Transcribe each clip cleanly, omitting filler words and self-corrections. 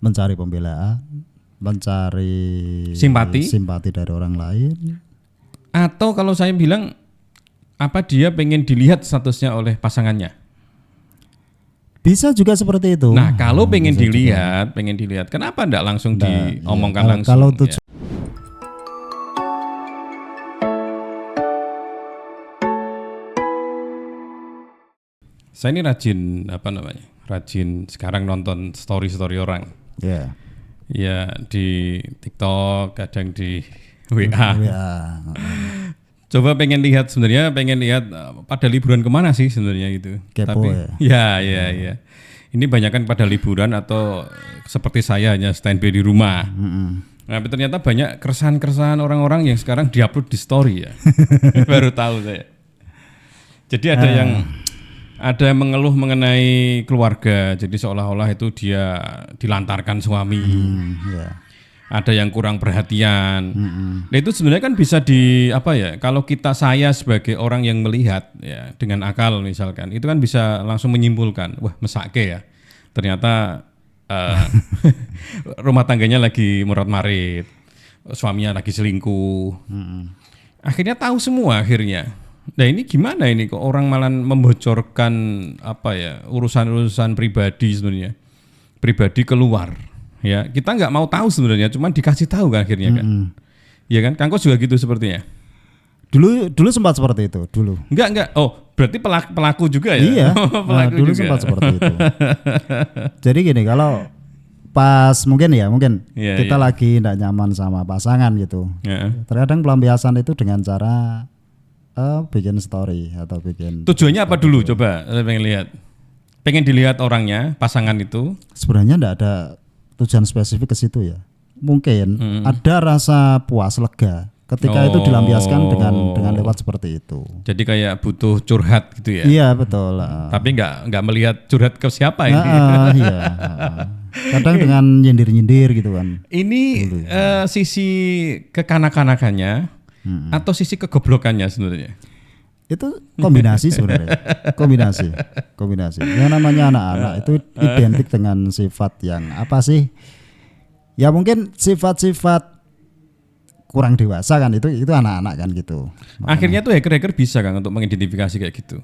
mencari pembelaan, mencari simpati dari orang lain. Atau kalau saya bilang, apa dia pengen dilihat statusnya oleh pasangannya? Bisa juga seperti itu. Nah, kalau pengen dilihat, kenapa enggak langsung diomongkan langsung? Kalau saya ini rajin sekarang nonton story orang. Ya di TikTok, kadang di WA. Coba pengen lihat pada liburan kemana sih sebenarnya gitu. Kepo. Tapi ya. Ini banyakan pada liburan atau seperti saya hanya standby di rumah. Nah, tapi ternyata banyak keresahan orang-orang yang sekarang diupload di story ya. Baru tahu saya. Jadi ada yang mengeluh mengenai keluarga. Jadi seolah-olah itu dia dilantarkan suami. Ada yang kurang perhatian. Nah, itu sebenarnya kan bisa kalau saya sebagai orang yang melihat ya dengan akal misalkan, itu kan bisa langsung menyimpulkan, wah mesake ya. Ternyata rumah tangganya lagi murat-marit, suaminya lagi selingkuh. Akhirnya tahu semua akhirnya. Nah, ini gimana ini kok orang malah membocorkan urusan-urusan pribadi sebenarnya. Pribadi keluar. Ya, kita nggak mau tahu sebenarnya, cuman dikasih tahu kan akhirnya kan. Iya kan? Kang Kos juga gitu sepertinya. Dulu sempat seperti itu, dulu. Enggak. Oh, berarti pelaku juga ya? Iya. Dulu juga sempat seperti itu. Jadi gini, kalau pas mungkin kita lagi tidak nyaman sama pasangan gitu. Terkadang pelampiasan itu dengan cara bikin story atau bikin. Tujuannya apa dulu? Coba saya pengen lihat. Pengen dilihat orangnya, pasangan itu. Sebenarnya enggak ada tujuan spesifik ke situ ya. Mungkin ada rasa puas lega ketika itu dilampiaskan dengan lewat seperti itu. Jadi kayak butuh curhat gitu ya. Iya, betul. Tapi enggak melihat curhat ke siapa ini. Iya. Kadang dengan nyindir-nyindir gitu kan. Ini sisi kekanak-kanakannya atau sisi kegoblokannya sebenarnya. Itu kombinasi sebenarnya. Kombinasi. Yang namanya anak-anak itu identik dengan sifat yang apa sih? Ya mungkin sifat-sifat kurang dewasa kan, itu anak-anak kan gitu. Akhirnya tuh hacker bisa kan untuk mengidentifikasi kayak gitu.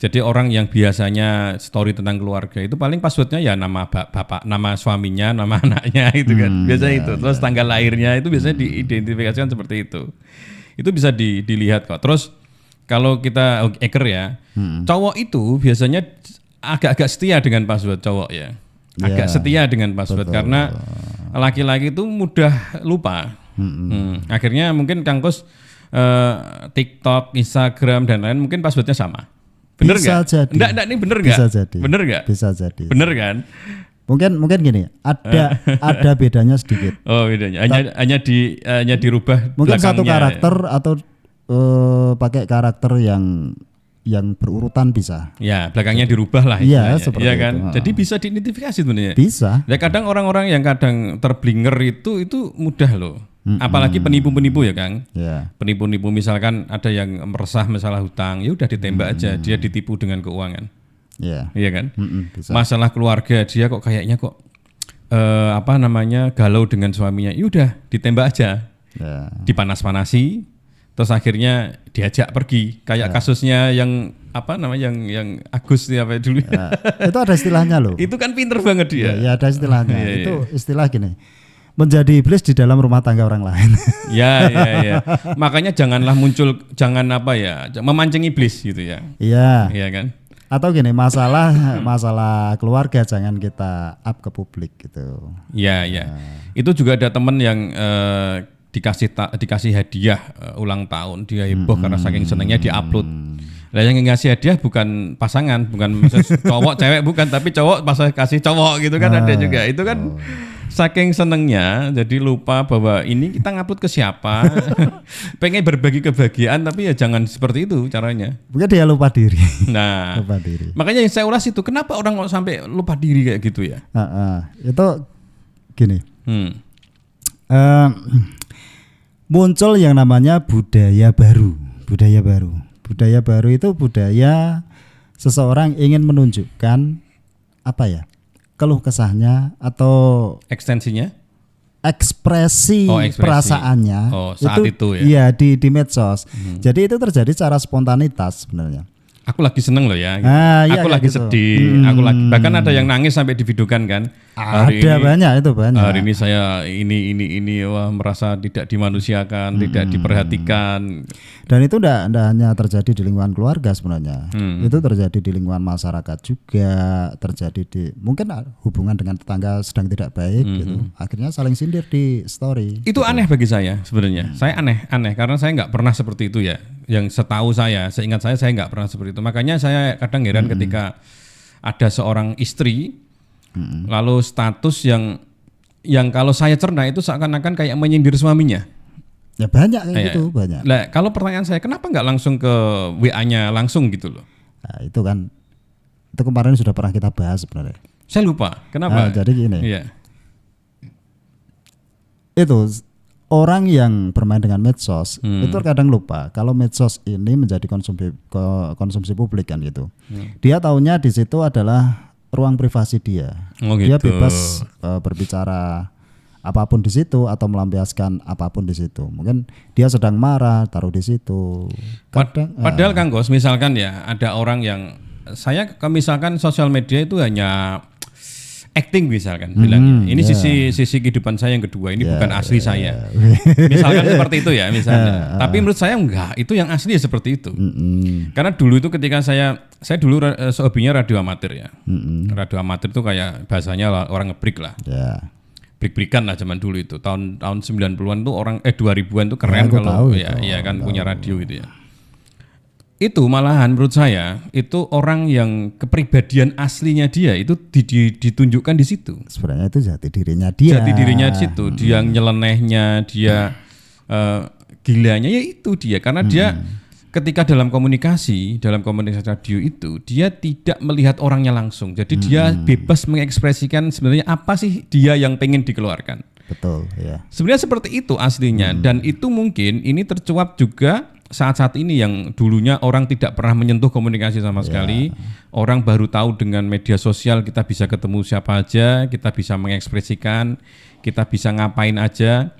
Jadi orang yang biasanya story tentang keluarga itu paling passwordnya ya nama bapak, nama suaminya, nama anaknya itu kan. Biasanya itu. Terus tanggal lahirnya itu biasanya diidentifikasikan seperti itu. Itu bisa dilihat kok. Terus kalau kita hacker ya, cowok itu biasanya agak-agak setia dengan password cowok ya. Agak setia dengan password, betul. Karena laki-laki itu mudah lupa. Akhirnya mungkin Kang Kos TikTok, Instagram dan lain mungkin passwordnya sama. Bener nggak? Enggak, ini bener nggak? Bisa jadi. Bener nggak? Bisa jadi. Bener kan? Mungkin gini, ada bedanya sedikit. Oh, bedanya. Hanya dirubah mungkin satu karakter ya. Atau pakai karakter yang berurutan bisa. Ya, belakangnya dirubah lah. Iya, seperti ya kan. itu. Jadi bisa diidentifikasi sebenarnya. Bisa. Ya kadang orang-orang yang kadang terblinger itu mudah loh. Apalagi penipu-penipu ya, Kang. Yeah. Penipu-penipu misalkan ada yang meresah masalah hutang, ya udah ditembak aja, dia ditipu dengan keuangan. Iya. Iya kan? Bisa. Masalah keluarga dia kok kayaknya galau dengan suaminya, ya udah ditembak aja. Yeah. Dipanas-panasi. Terus akhirnya diajak pergi kayak kasusnya yang yang Agus dulu. Ya, itu ada istilahnya loh. Itu kan pinter banget dia. Ya ada istilahnya. Itu istilah gini. Menjadi iblis di dalam rumah tangga orang lain. Ya. Makanya janganlah memancing iblis gitu ya. Iya. Iya kan? Atau gini, masalah keluarga jangan kita up ke publik gitu. Iya. Itu juga ada teman yang dikasih hadiah ulang tahun, dia heboh karena saking senengnya diupload. Lah yang ngasih hadiah bukan pasangan, bukan cowok cewek bukan, tapi cowok pas kasih cowok gitu kan ada juga. Itu kan saking senengnya jadi lupa bahwa ini kita ngupload ke siapa. Pengen berbagi kebahagiaan tapi ya jangan seperti itu caranya. Mungkin dia lupa diri. Nah, lupa diri. Makanya yang saya ulas itu kenapa orang kok sampai lupa diri kayak gitu ya? Itu gini. Muncul yang namanya budaya baru. Budaya baru itu budaya seseorang ingin menunjukkan keluh kesahnya atau Ekstensinya? ekspresi Ekspresi. perasaannya saat itu ya. Iya di medsos. Jadi itu terjadi secara spontanitas sebenarnya. Aku lagi seneng loh ya. Gitu. Iya, aku lagi gitu. sedih. Aku lagi bahkan ada yang nangis sampai divideokan kan. Ada banyak. Hari ini saya ini wah merasa tidak dimanusiakan, tidak diperhatikan. Dan itu enggak hanya terjadi di lingkungan keluarga sebenarnya. Itu terjadi di lingkungan masyarakat juga, terjadi di mungkin hubungan dengan tetangga sedang tidak baik gitu. Akhirnya saling sindir di story. Itu aneh bagi saya sebenarnya. Saya aneh karena saya nggak pernah seperti itu ya. Yang setahu saya, seingat saya nggak pernah seperti itu. Makanya saya kadang heran ketika ada seorang istri lalu status yang kalau saya cerna itu seakan-akan kayak menyindir suaminya. Ya banyak kayak gitu, banyak. Nah, kalau pertanyaan saya, kenapa nggak langsung ke WA-nya langsung gitu loh? Nah, itu kan itu kemarin sudah pernah kita bahas sebenarnya. Saya lupa, kenapa? Jadi gini. Iya. Itu orang yang bermain dengan medsos itu kadang lupa kalau medsos ini menjadi konsumsi publik kan gitu. Dia taunya di situ adalah ruang privasi dia. Dia bebas berbicara apapun di situ atau melampiaskan apapun di situ. Mungkin dia sedang marah, taruh di situ. Padahal Kang Gos, misalkan ya ada orang yang misalkan sosial media itu hanya acting misalkan bilangnya. Ini sisi kehidupan saya yang kedua, ini bukan asli saya. Misalkan seperti itu ya misalnya. Tapi menurut saya enggak, itu yang asli ya seperti itu. Karena dulu itu ketika saya dulu hobinya radio amatir ya. Radio amatir itu kayak bahasanya orang ngebreak lah. Break-breakan lah zaman dulu itu. Tahun 90-an tuh 2000-an tuh keren kalau ya kan punya radio gitu ya. Itu malahan menurut saya itu orang yang kepribadian aslinya dia itu ditunjukkan di situ. Sebenarnya itu jati dirinya dia. Jati dirinya di situ, dia nyelenehnya, dia gilanya ya itu dia karena dia ketika dalam komunikasi radio itu dia tidak melihat orangnya langsung. Jadi dia bebas mengekspresikan sebenarnya apa sih dia yang pengen dikeluarkan. Betul, ya. Sebenarnya seperti itu aslinya dan itu mungkin ini tercuap juga saat-saat ini yang dulunya orang tidak pernah menyentuh komunikasi sama sekali. Orang baru tahu dengan media sosial kita bisa ketemu siapa aja, kita bisa mengekspresikan, kita bisa ngapain aja.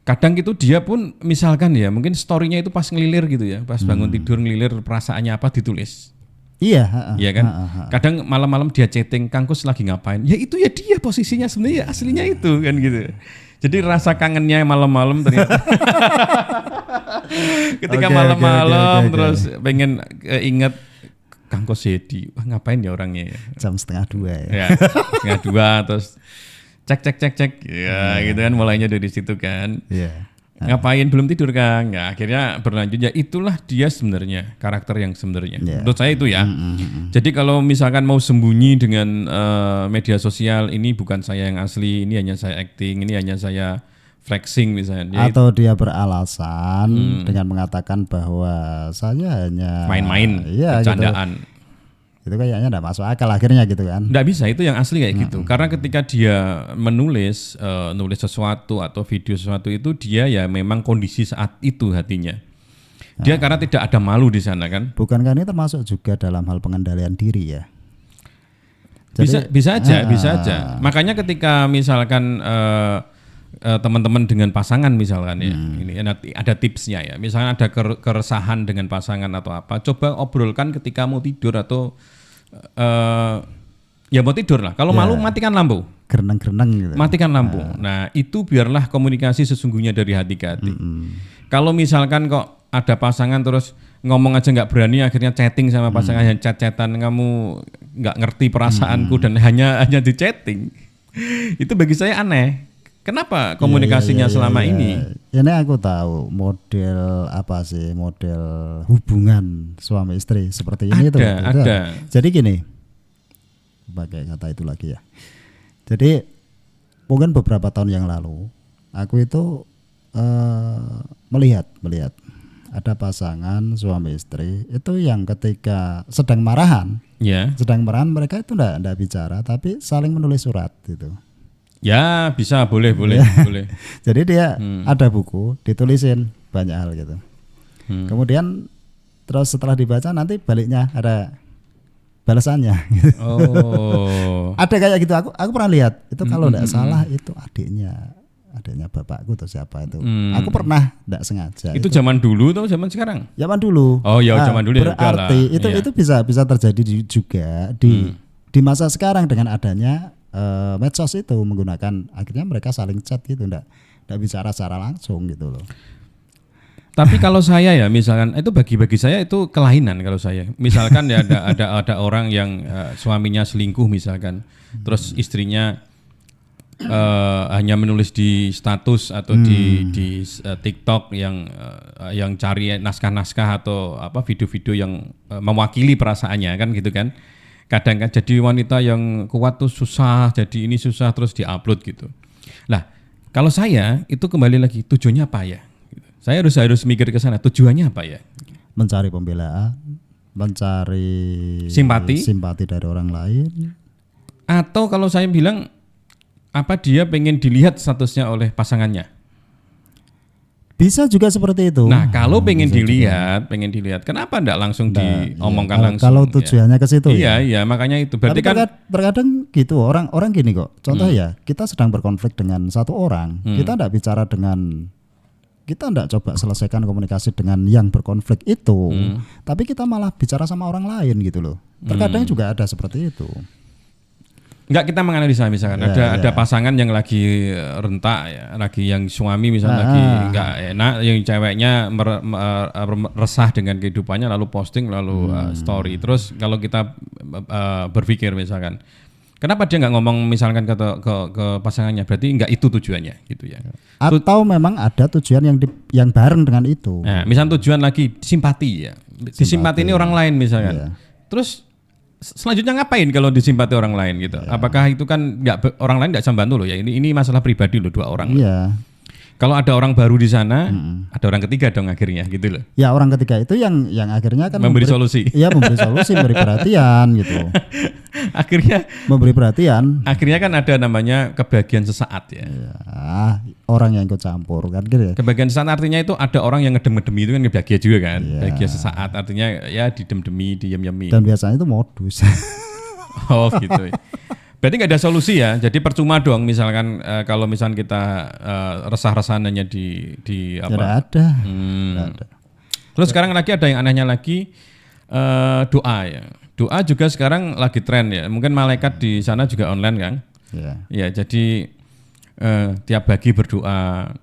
Kadang itu dia pun misalkan ya mungkin story-nya itu pas ngelilir gitu ya, pas bangun tidur ngelilir perasaannya apa ditulis. Iya kan. Kadang malam-malam dia chatting, Kangkus lagi ngapain? Ya itu ya dia posisinya sebenarnya aslinya itu kan gitu. Jadi rasa kangennya malam-malam ternyata. Ketika malam-malam terus pengen inget Kangkus Yedi, wah ngapain ya orangnya ya? Jam 1:30 ya. Ya 1:30 terus cek ya gitu kan mulainya dari situ kan. Ngapain belum tidur Kang? Ya akhirnya berlanjut ya itulah dia sebenarnya karakter yang sebenarnya. Menurut saya itu ya. Jadi kalau misalkan mau sembunyi dengan media sosial ini bukan saya yang asli, ini hanya saya acting, ini hanya saya flexing misalnya. Atau dia beralasan dengan mengatakan bahwa saya hanya main-main, bercandaan. Gitu. Itu kayaknya enggak masuk akal akhirnya gitu kan. Enggak bisa, itu yang asli kayak gitu. Karena ketika dia nulis sesuatu atau video sesuatu itu dia ya memang kondisi saat itu hatinya. Dia karena tidak ada malu di sana kan. Bukankah ini termasuk juga dalam hal pengendalian diri ya? Jadi, bisa aja. Makanya ketika misalkan teman-teman dengan pasangan misalkan ya, ini ada tipsnya ya. Misalnya ada keresahan dengan pasangan atau apa, coba obrolkan ketika mau tidur atau ya mau tidur lah. Kalau malu matikan lampu. Gerenang-gerenang gitu. Matikan lampu. Nah itu biarlah komunikasi sesungguhnya dari hati ke hati. Kalau misalkan kok ada pasangan terus ngomong aja nggak berani, akhirnya chatting sama pasangan yang chat-chatan, kamu nggak ngerti perasaanku dan hanya di chatting. Itu bagi saya aneh. Kenapa komunikasinya selama ini? Ini aku tahu model hubungan suami istri seperti ini ada. Jadi gini, pakai kata itu lagi ya. Jadi mungkin beberapa tahun yang lalu aku itu melihat ada pasangan suami istri itu yang ketika sedang marahan mereka itu enggak bicara tapi saling menulis surat gitu. Ya bisa, boleh. Jadi dia ada buku, ditulisin banyak hal gitu. Kemudian terus setelah dibaca nanti baliknya ada balasannya. Oh. Ada kayak gitu, aku pernah lihat itu kalau tidak salah itu adiknya bapakku atau siapa itu. Aku pernah tidak sengaja. Itu zaman dulu atau zaman sekarang? Zaman dulu. Oh ya, zaman dulu ya. Berarti itu bisa terjadi juga di masa sekarang dengan adanya medsos itu, menggunakan akhirnya mereka saling chat gitu, enggak bicara secara langsung gitu loh. Tapi kalau saya ya misalkan itu bagi saya itu kelainan kalau saya. Misalkan ya ada orang yang suaminya selingkuh misalkan, terus istrinya hanya menulis di status atau di TikTok yang cari naskah-naskah atau apa video-video yang mewakili perasaannya kan gitu kan. Kadang kan jadi wanita yang kuat tuh susah, jadi ini susah terus diupload gitu. Lah, kalau saya itu kembali lagi tujuannya apa ya? Saya harus mikir ke sana, tujuannya apa ya? Mencari pembelaan, mencari simpati dari orang lain. Atau kalau saya bilang apa dia pengen dilihat statusnya oleh pasangannya? Bisa juga seperti itu. Nah, kalau pengen dilihat, kenapa enggak langsung diomongkan langsung? Kalau tujuannya ke situ. Iya, makanya itu. Berarti tapi terkadang gitu orang gini kok. Contoh ya, kita sedang berkonflik dengan satu orang, kita enggak coba selesaikan komunikasi dengan yang berkonflik itu, tapi kita malah bicara sama orang lain gitu loh. Terkadang juga ada seperti itu. Enggak, kita menganalisa misalkan ada pasangan yang lagi rentak ya, lagi yang suami misalnya lagi enggak enak, yang ceweknya resah dengan kehidupannya lalu posting lalu story. Terus kalau kita berpikir misalkan kenapa dia nggak ngomong misalkan ke pasangannya, berarti nggak itu tujuannya gitu ya. Atau memang ada tujuan yang bareng dengan itu. Nah, misal tujuan lagi simpati ya. Disimpati ini orang lain misalkan. Terus selanjutnya ngapain kalau disimpati orang lain gitu? Apakah itu kan orang lain nggak bisa bantu loh ya? Ini masalah pribadi loh, dua orang. Iya. Kalau ada orang baru di sana, ada orang ketiga dong akhirnya gitu loh. Ya, orang ketiga itu yang akhirnya kan memberi solusi. Iya, memberi solusi, memberi perhatian gitu. Akhirnya memberi perhatian. Akhirnya kan ada namanya kebahagiaan sesaat ya. Orang yang ikut campur kan gitu ya. Kebahagiaan sesaat artinya itu ada orang yang ngedem-ngedemi itu kan bahagia juga kan. Bahagia sesaat artinya ya didem-demi, diyem-yemi. Dan biasanya itu modus. Oh gitu. Berarti nggak ada solusi ya. Jadi percuma dong misalkan kalau misalkan kita resah-resahan hanya di apa? Tidak ada. Terus sekarang lagi ada yang anehnya lagi doa ya. Doa juga sekarang lagi tren ya. Mungkin malaikat di sana juga online kan. Ya jadi tiap pagi berdoa.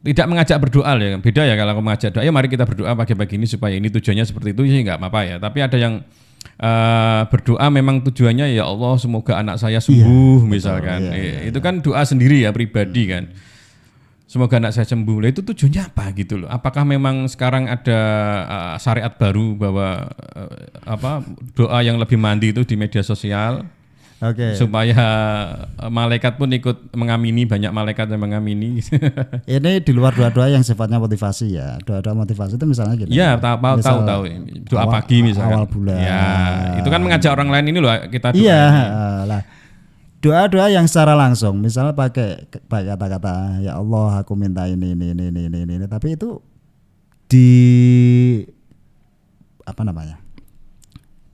Tidak mengajak berdoa ya. Beda ya kalau mengajak doa. Ya mari kita berdoa pagi-pagi ini supaya ini tujuannya seperti itu sih nggak apa-apa ya. Tapi ada yang berdoa memang tujuannya ya Allah semoga anak saya sembuh misalkan. Itu kan doa sendiri ya pribadi kan. Semoga anak saya sembuh. Itu tujuannya apa gitu loh? Apakah memang sekarang ada syariat baru bahwa doa yang lebih mandi itu di media sosial? Supaya malaikat pun ikut mengamini, banyak malaikat yang mengamini. Ini di luar doa-doa yang sifatnya motivasi ya. Doa-doa motivasi itu misalnya gitu. Iya, tahu. Doa pagi misalkan. Awal bulan. Ya, itu kan mengajak orang lain ini loh kita doa. Iya, lah. Doa-doa yang secara langsung, misalnya pakai kata-kata ya Allah aku minta ini, tapi itu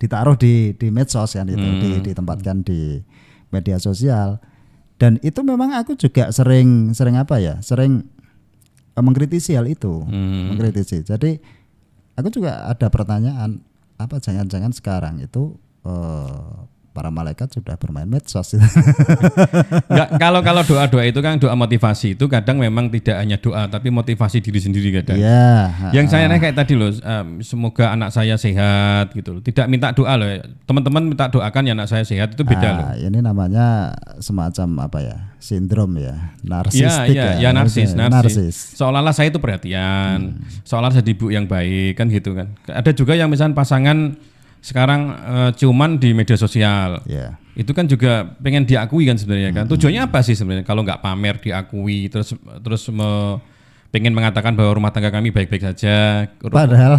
ditaruh di medsos kan itu, ditempatkan di media sosial, dan itu memang aku juga sering mengkritisi hal itu, mengkritisi. Jadi aku juga ada pertanyaan, apa jangan-jangan sekarang itu para malaikat sudah bermain medsos. Enggak, kalau doa-doa itu kan doa motivasi itu kadang memang tidak hanya doa tapi motivasi diri sendiri kadang. Yang saya kayak tadi loh, semoga anak saya sehat gitu loh. Tidak minta doa loh. Teman-teman minta doakan ya anak saya sehat, itu beda loh. Ini namanya semacam apa ya? Sindrom ya, narsistik ya narsis. Seolah-olah saya itu perhatian, seolah jadi ibu yang baik kan gitu kan. Ada juga yang misalnya pasangan sekarang cuman di media sosial, itu kan juga pengen diakui kan sebenarnya kan. Tujuannya apa sih sebenarnya kalau nggak pamer, diakui terus pengen mengatakan bahwa rumah tangga kami baik-baik saja. Padahal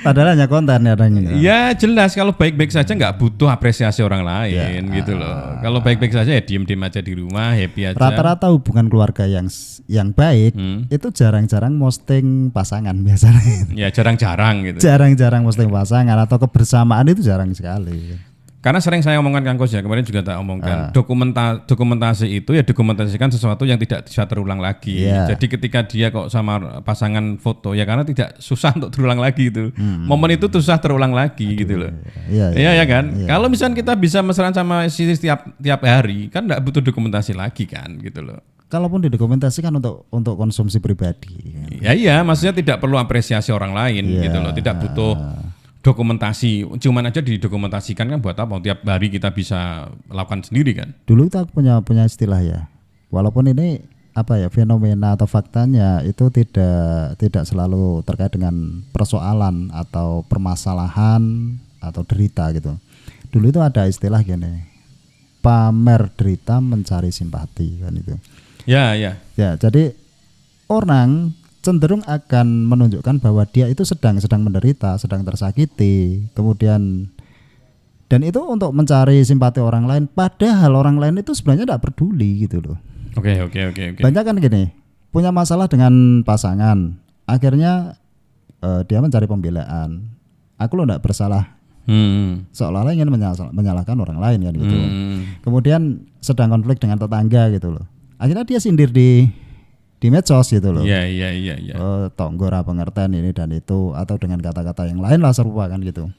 Padahal hanya konten ya orangnya. Ya jelas kalau baik-baik saja nggak butuh apresiasi orang lain gitu loh. Kalau baik-baik saja ya diem-diem aja di rumah, happy aja. Rata-rata hubungan keluarga yang baik itu jarang-jarang posting pasangan biasanya. Ya jarang-jarang gitu. Jarang-jarang posting pasangan atau kebersamaan itu jarang sekali. Karena sering saya omongkan Kang Kos ya, kemarin juga tak omongkan. Dokumentasi itu ya dokumentasikan sesuatu yang tidak bisa terulang lagi. Jadi ketika dia kok sama pasangan foto ya karena tidak susah untuk terulang lagi itu. Momen itu susah terulang lagi gitu loh. Iya ya kan? Kalau misalnya kita bisa mesra sama istri tiap hari kan enggak butuh dokumentasi lagi kan gitu loh. Kalaupun didokumentasikan untuk konsumsi pribadi. Ya iya, maksudnya tidak perlu apresiasi orang lain gitu loh. Tidak butuh dokumentasi, cuman aja didokumentasikan kan buat apa? Tiap hari kita bisa lakukan sendiri kan. Dulu kita punya istilah ya. Walaupun ini apa ya fenomena atau faktanya itu tidak selalu terkait dengan persoalan atau permasalahan atau derita gitu. Dulu itu ada istilah gini. Pamer derita mencari simpati kan itu. Ya, jadi orang cenderung akan menunjukkan bahwa dia itu sedang menderita, sedang tersakiti, kemudian dan itu untuk mencari simpati orang lain, padahal orang lain itu sebenarnya tidak peduli gitu loh. Oke. Banyak kan gini, punya masalah dengan pasangan, akhirnya dia mencari pembelaan. Aku lo tidak bersalah, seolah-olah ingin menyalahkan orang lain kan gitu. Kemudian sedang konflik dengan tetangga gitu loh, akhirnya dia sindir di medsos gitu loh. Iya. Tonggor apa pengertian ini dan itu atau dengan kata-kata yang lain lah serupa kan gitu.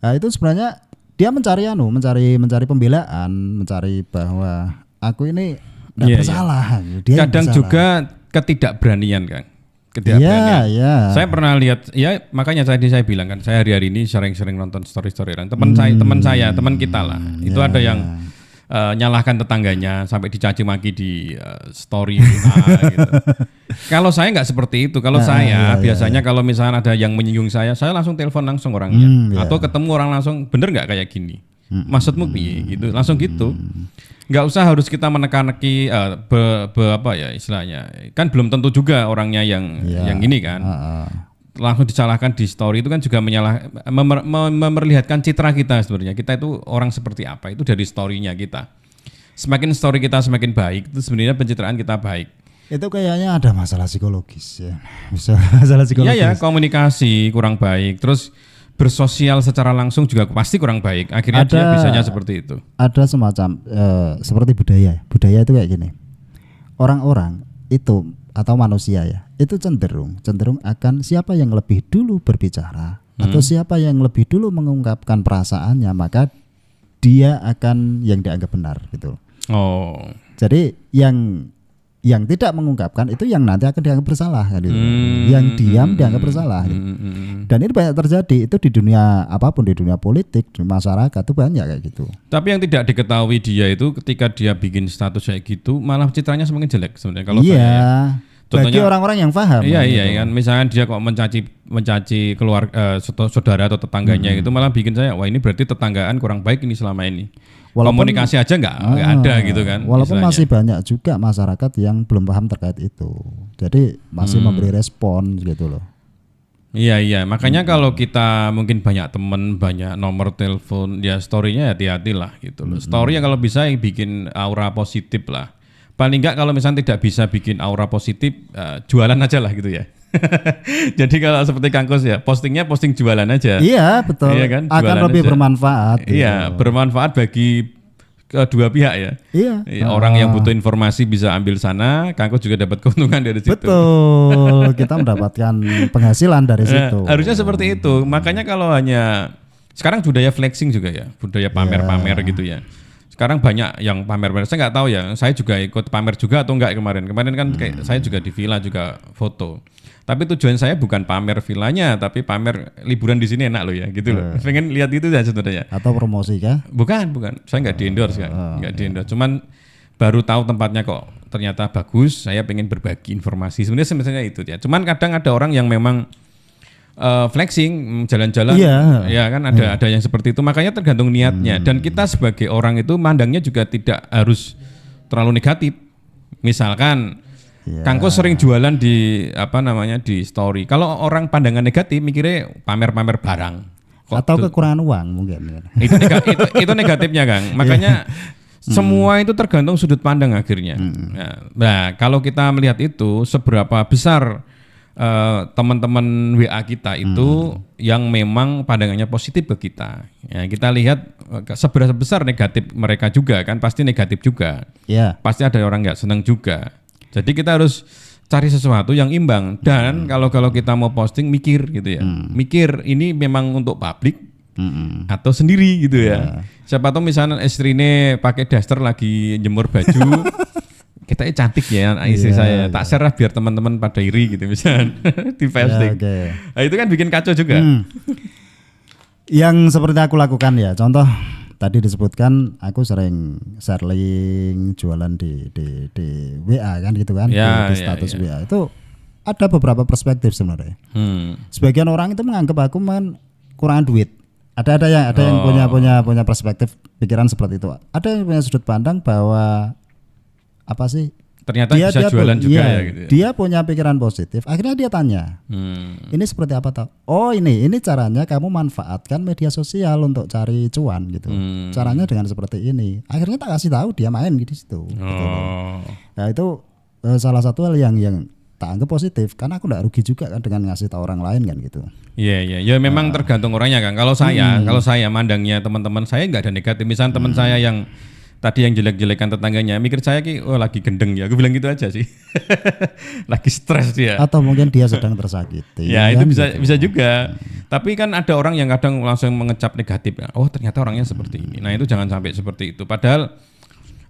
Nah, itu sebenarnya dia mencari pembelaan, mencari bahwa aku ini tidak bersalah. Dia kadang juga ketidakberanian kan. Iya. Saya pernah lihat ya makanya tadi saya bilang kan saya hari-hari ini sering-sering nonton story orang teman kita lah. Itu ada yang nyalahkan tetangganya sampai dicaci maki di story gitu. Kalau saya nggak seperti itu. Kalau saya biasanya kalau misalnya ada yang menyinggung saya langsung telepon langsung orangnya atau ketemu orang langsung, bener nggak kayak gini? Maksudmu piye gitu? Langsung gitu. Nggak usah harus kita menekan-neki apa ya istilahnya. Kan belum tentu juga orangnya yang ini kan. Langsung disalahkan di story itu kan juga memperlihatkan citra kita sebenarnya. Kita itu orang seperti apa itu dari story-nya kita. Semakin story kita semakin baik itu sebenarnya pencitraan kita baik. Itu kayaknya ada masalah psikologis ya. Masalah psikologis. Iya, komunikasi kurang baik. Terus bersosial secara langsung juga pasti kurang baik. Akhirnya dia bisanya seperti itu. Ada semacam seperti budaya. Budaya itu kayak gini. Orang-orang itu atau manusia ya, itu cenderung akan siapa yang lebih dulu berbicara atau siapa yang lebih dulu mengungkapkan perasaannya, maka dia akan yang dianggap benar gitu. Jadi yang tidak mengungkapkan itu yang nanti akan dianggap bersalah gitu. Yang diam dianggap bersalah gitu. Dan ini banyak terjadi itu di dunia apapun, di dunia politik, di masyarakat itu banyak kayak gitu. Tapi yang tidak diketahui dia itu ketika dia bikin status kayak gitu malah citranya semakin jelek sebenarnya kalau bagi orang-orang yang paham. Iya kan, misalnya dia kok mencaci keluarga saudara atau tetangganya itu malah bikin saya wah ini berarti tetanggaan kurang baik ini selama ini. Komunikasi aja nggak ada gitu kan. Walaupun masih banyak juga masyarakat yang belum paham terkait itu. Jadi masih memberi respon gitu loh. Iya, makanya kalau kita mungkin banyak teman, banyak nomor telepon, ya story-nya hati-hati lah gitu loh. Story yang kalau bisa bikin aura positif lah. Paling enggak kalau misalnya tidak bisa bikin aura positif, jualan aja lah gitu ya. Jadi kalau seperti Kang Kos ya, postingnya posting jualan aja. Iya betul. Iya kan? Akan lebih aja. Bermanfaat. Gitu. Iya, bermanfaat bagi kedua pihak ya. Iya. Orang yang butuh informasi bisa ambil sana, Kang Kos juga dapat keuntungan dari situ. Betul. Kita mendapatkan penghasilan dari situ. Harusnya seperti itu. Makanya kalau hanya sekarang budaya flexing juga ya, budaya pamer-pamer gitu ya. Sekarang banyak yang pamer-pamer. Saya nggak tahu ya. Saya juga ikut pamer juga atau enggak kemarin. Kemarin kan kayak saya juga di villa juga foto. Tapi tujuan saya bukan pamer villanya, tapi pamer liburan di sini enak loh ya, gitu loh. Pengen lihat itu aja sebenarnya. Atau promosi kah? Bukan. Saya nggak di-endorse kan. Nggak di-endorse. Cuman baru tahu tempatnya kok ternyata bagus. Saya pengen berbagi informasi. Sebenarnya itu ya. Cuman kadang ada orang yang memang flexing jalan-jalan ya kan ada yang seperti itu, makanya tergantung niatnya. Dan kita sebagai orang itu mandangnya juga tidak harus terlalu negatif. Misalkan Kangkos sering jualan di di story. Kalau orang pandangan negatif mikirnya pamer-pamer barang. Atau kekurangan uang mungkin. Itu negatifnya, Kang. Makanya semua itu tergantung sudut pandang akhirnya. Nah, kalau kita melihat itu seberapa besar teman-teman WA kita itu yang memang pandangannya positif ke kita. Ya, kita lihat seberapa besar negatif mereka juga kan pasti negatif juga. Pasti ada orang nggak senang juga. Jadi kita harus cari sesuatu yang imbang dan kalau kita mau posting mikir gitu ya. Mikir ini memang untuk publik atau sendiri gitu ya. Siapa tahu misalnya istrinya pakai daster lagi jemur baju. Kita cantik ya istri saya, tak share biar teman-teman pada iri gitu misalnya di posting. Nah, itu kan bikin kacau juga. Yang seperti aku lakukan ya, contoh tadi disebutkan aku sering share link jualan di WA kan gitu kan, di status WA itu ada beberapa perspektif sebenarnya. Sebagian orang itu menganggap aku kurang duit. Ada yang punya perspektif pikiran seperti itu. Ada yang punya sudut pandang bahwa ternyata dia bisa jualan juga ya gitu ya. Dia punya pikiran positif. Akhirnya dia tanya, ini seperti apa toh? Oh ini caranya kamu manfaatkan media sosial untuk cari cuan gitu. Caranya dengan seperti ini. Akhirnya tak kasih tahu dia main di situ. Gitu. Nah itu salah satu hal yang tak anggap positif karena aku nggak rugi juga kan dengan ngasih tahu orang lain kan gitu. Iya. Ya memang tergantung orangnya kan. Kalau saya mandangnya teman-teman saya nggak ada negatif. Misalnya teman saya yang tadi yang jelek-jelekan tetangganya, mikir saya lagi gendeng ya, aku bilang gitu aja sih. Lagi stres dia. Atau mungkin dia sedang tersakiti. Ya kan? Itu bisa juga. Tapi kan ada orang yang kadang langsung mengecap negatif. Oh ternyata orangnya seperti ini. Nah itu jangan sampai seperti itu. Padahal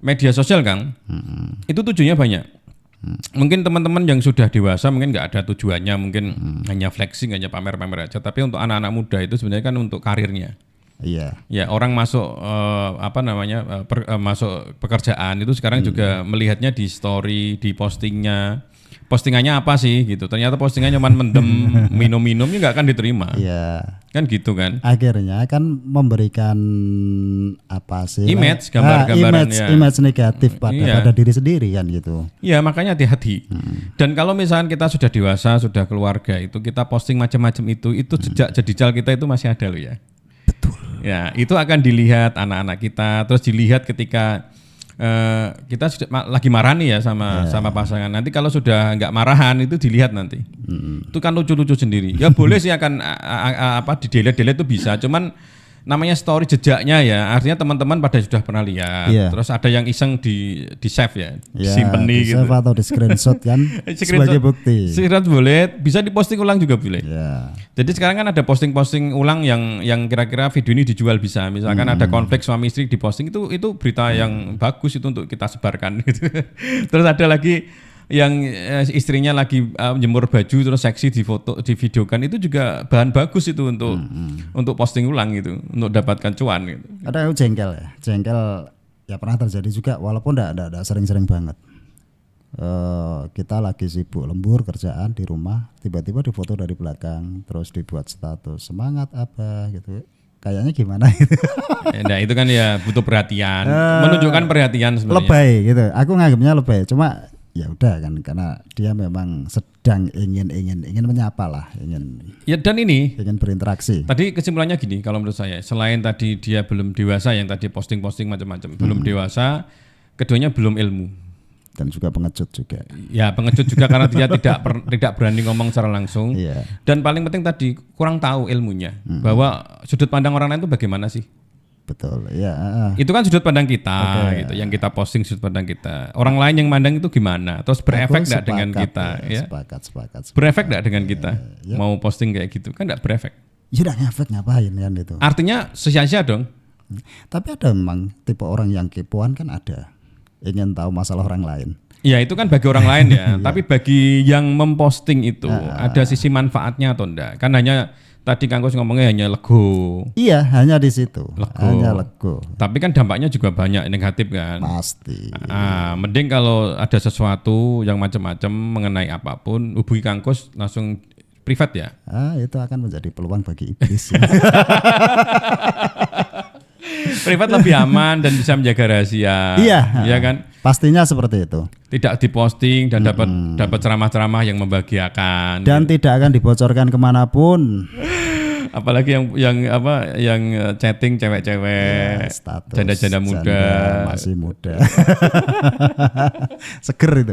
media sosial Kang, itu tujuannya banyak. Mungkin teman-teman yang sudah dewasa mungkin nggak ada tujuannya, mungkin hanya flexing, hanya pamer-pamer aja. Tapi untuk anak-anak muda itu sebenarnya kan untuk karirnya. Iya. Ya orang masuk masuk pekerjaan itu sekarang juga melihatnya di story, di postingannya apa sih gitu. Ternyata postingannya cuma mendem minum-minum ya nggak akan diterima. Iya. Kan gitu kan. Akhirnya kan memberikan image, gambar-gambaran image negatif pada diri sendiri kan gitu. Iya makanya hati-hati. Dan kalau misalkan kita sudah dewasa, sudah keluarga itu kita posting macam-macam itu jejak jejal kita itu masih ada loh ya. Ya, itu akan dilihat anak-anak kita, terus dilihat ketika kita sudah lagi marah nih ya sama pasangan. Nanti kalau sudah nggak marahan itu dilihat nanti. Itu kan lucu-lucu sendiri. Ya boleh sih akan di delete itu bisa, cuman namanya story jejaknya ya, artinya teman-teman pada sudah pernah lihat. Terus ada yang iseng di save ya, disimpan nih gitu. Save atau di screenshot kan sebagai bukti. Screenshot boleh, bisa diposting ulang juga boleh. Jadi sekarang kan ada posting-posting ulang yang kira-kira video ini dijual bisa. Misalkan ada konflik suami istri diposting itu berita yang bagus itu untuk kita sebarkan gitu. Terus ada lagi yang istrinya lagi jemur baju terus seksi di videokan itu juga bahan bagus itu untuk posting ulang gitu, untuk dapatkan cuan gitu. Ada yang jengkel ya pernah terjadi juga walaupun enggak sering-sering banget. Kita lagi sibuk lembur kerjaan di rumah, tiba-tiba difoto dari belakang terus dibuat status semangat apa gitu. Kayaknya gimana gitu. Nah itu kan ya butuh perhatian, menunjukkan perhatian sebenarnya. Lebay gitu. Aku nganggapnya lebay, cuma ya udah kan karena dia memang sedang ingin menyapa lah, ingin berinteraksi. Tadi kesimpulannya gini kalau menurut saya, selain tadi dia belum dewasa yang tadi posting macam-macam, belum dewasa, keduanya belum ilmu dan juga pengecut juga. Ya pengecut juga karena dia tidak berani ngomong secara langsung. Dan paling penting tadi kurang tahu ilmunya bahwa sudut pandang orang lain itu bagaimana sih. Betul, ya. Itu kan sudut pandang kita, gitu. Yang kita posting sudut pandang kita. Orang lain yang mandang itu gimana? Terus berefek nggak dengan kita? Ya. Sepakat. Berefek nggak dengan kita? Mau posting kayak gitu kan nggak berefek? Ya udah ngefek ngapain kan itu? Artinya sia-sia dong. Tapi ada memang tipe orang yang kepoan kan ada, ingin tahu masalah orang lain. Ya itu kan bagi orang lain ya. Tapi bagi yang memposting itu ada sisi manfaatnya atau enggak? Kan hanya tadi Kang Kus ngomongnya hanya lego. Iya, hanya di situ. Hanya lego. Tapi kan dampaknya juga banyak negatif kan. Pasti. Mending kalau ada sesuatu yang macam-macam mengenai apapun, hubungi Kang Kus langsung privat ya. Itu akan menjadi peluang bagi iblis. Ya. Privat lebih aman dan bisa menjaga rahasia. Iya, kan? Pastinya seperti itu. Tidak diposting dan dapat ceramah-ceramah yang membahagiakan. Dan tidak akan dibocorkan kemanapun. Apalagi yang chatting cewek-cewek, Status janda-janda muda, masih muda. Seger itu.